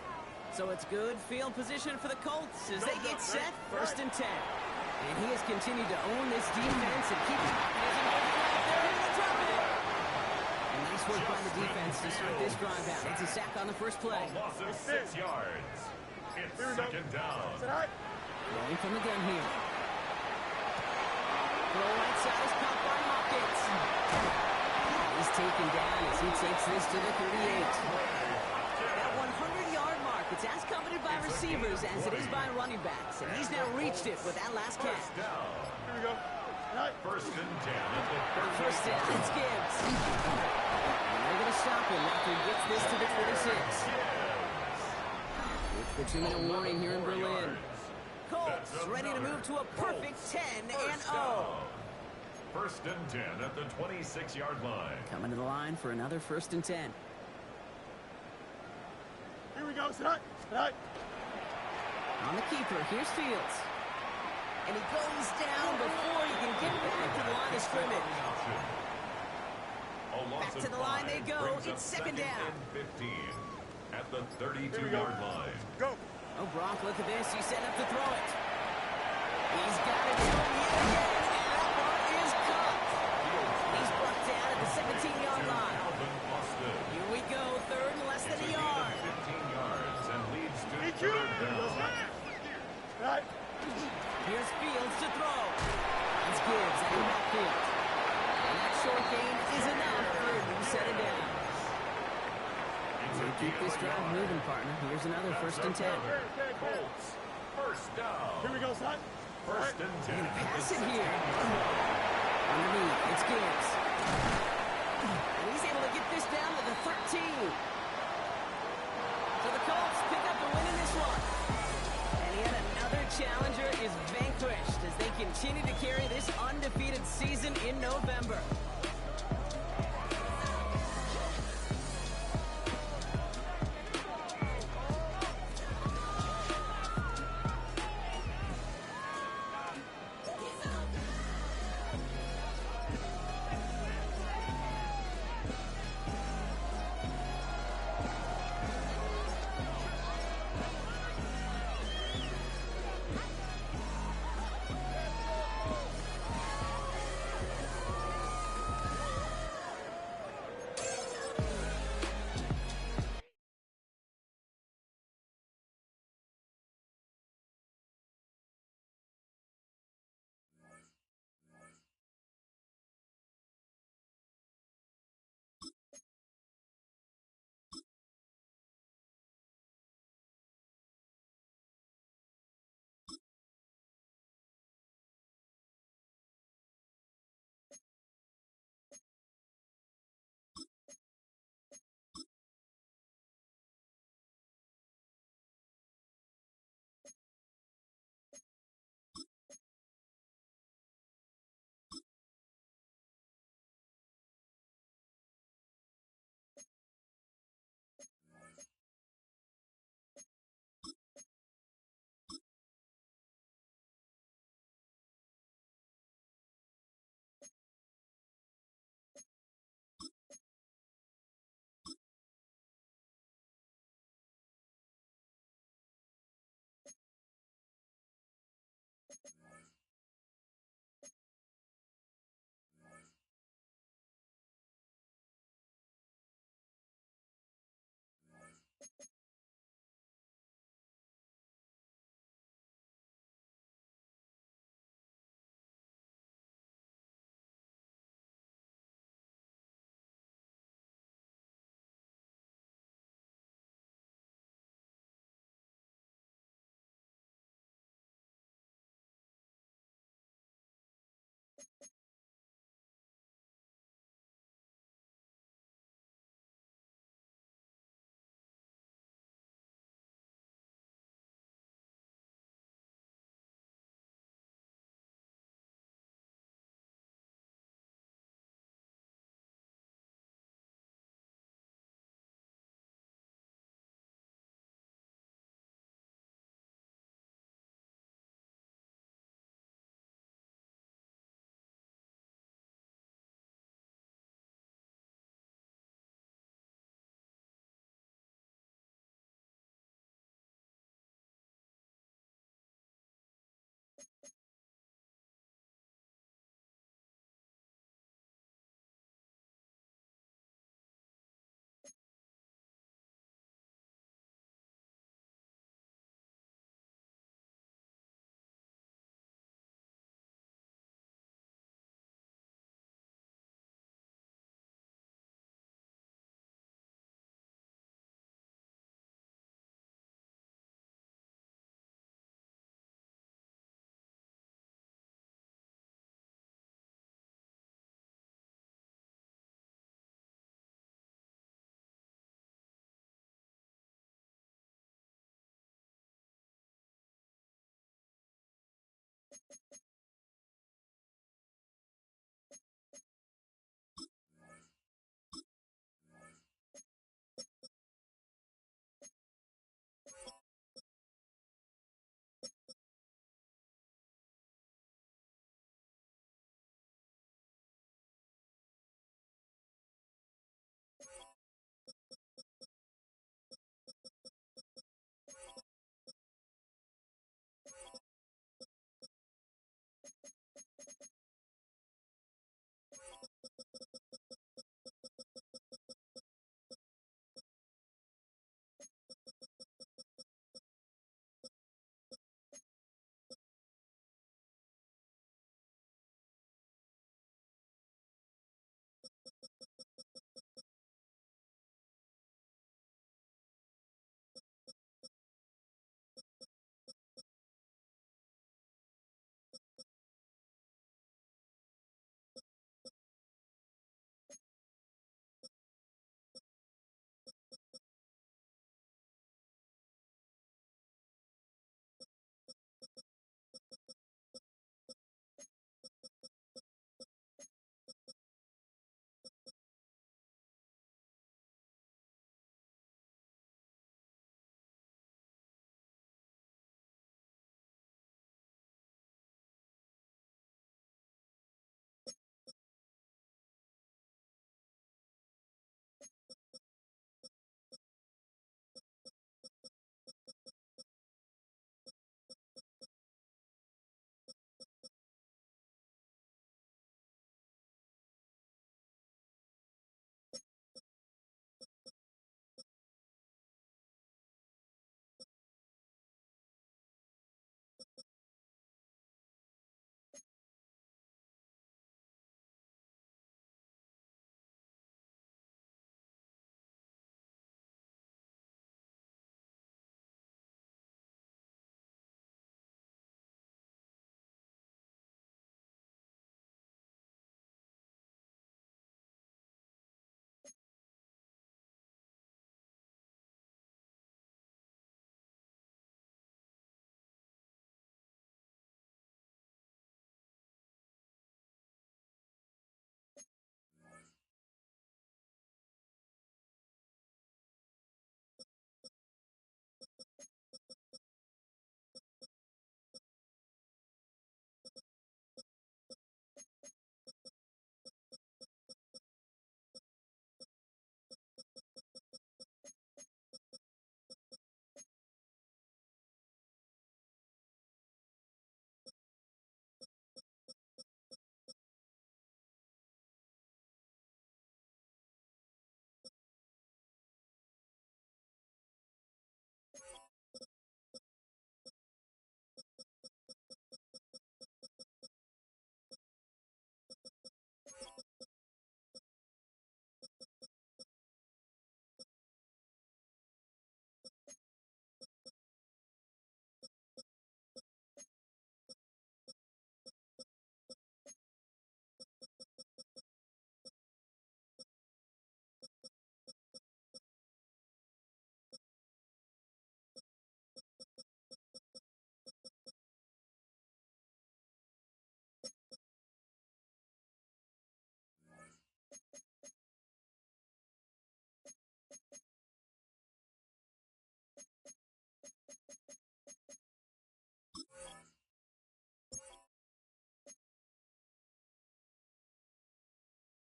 [SPEAKER 1] So it's good field position for the Colts as they get set, first and 10. And he has continued to own this defense and keep it out there and drop it. And nice work by the defense to start this drive out. It's a sack on the first play.
[SPEAKER 3] A loss of 6 yards. It's 2nd Second down.
[SPEAKER 1] Rolling from the gun here. Throw right side is caught by Hopkins. He's taken down as he takes this to the 38. That 100-yard mark, it's as coveted by receivers as it is by running backs. And he's now reached it with that last catch.
[SPEAKER 3] First down.
[SPEAKER 4] Here we go.
[SPEAKER 3] First and 10 at the
[SPEAKER 1] First down, it's Gibbs. And they're going to stop him after he gets this to the 26. With the 2-minute warning here in Berlin. Colts ready to move to a perfect 10-0.
[SPEAKER 3] First and 10 at the 26-yard line.
[SPEAKER 1] Coming to the line for another first and 10.
[SPEAKER 4] Here we go. Sit up.
[SPEAKER 1] On the keeper, here's Fields. And he goes down before he can get back to the line of scrimmage. Back to the line they go. It's second down.
[SPEAKER 3] And 15 at the 32-yard line.
[SPEAKER 4] Go.
[SPEAKER 1] Oh, Brock, look at this. He's set up to throw it. He's got it going yet again, and that one is caught. He's brought down at the 17-yard line. Here we go, third and less than a yard.
[SPEAKER 3] 15 yards and leads to third down.
[SPEAKER 1] Here's Fields to throw. It's Gibbs out of the backfield. And that short gain is enough for a new set of downs. Keep this drive moving, partner. Here's another first and 10.
[SPEAKER 3] Colts, first down.
[SPEAKER 4] Here we go, son.
[SPEAKER 3] First and 10.
[SPEAKER 1] Pass it here. Underneath, it's Gibbs. And he's able to get this down to the 13. So the Colts pick up the win in this one. And yet another challenger is vanquished as they continue to carry this undefeated season in November.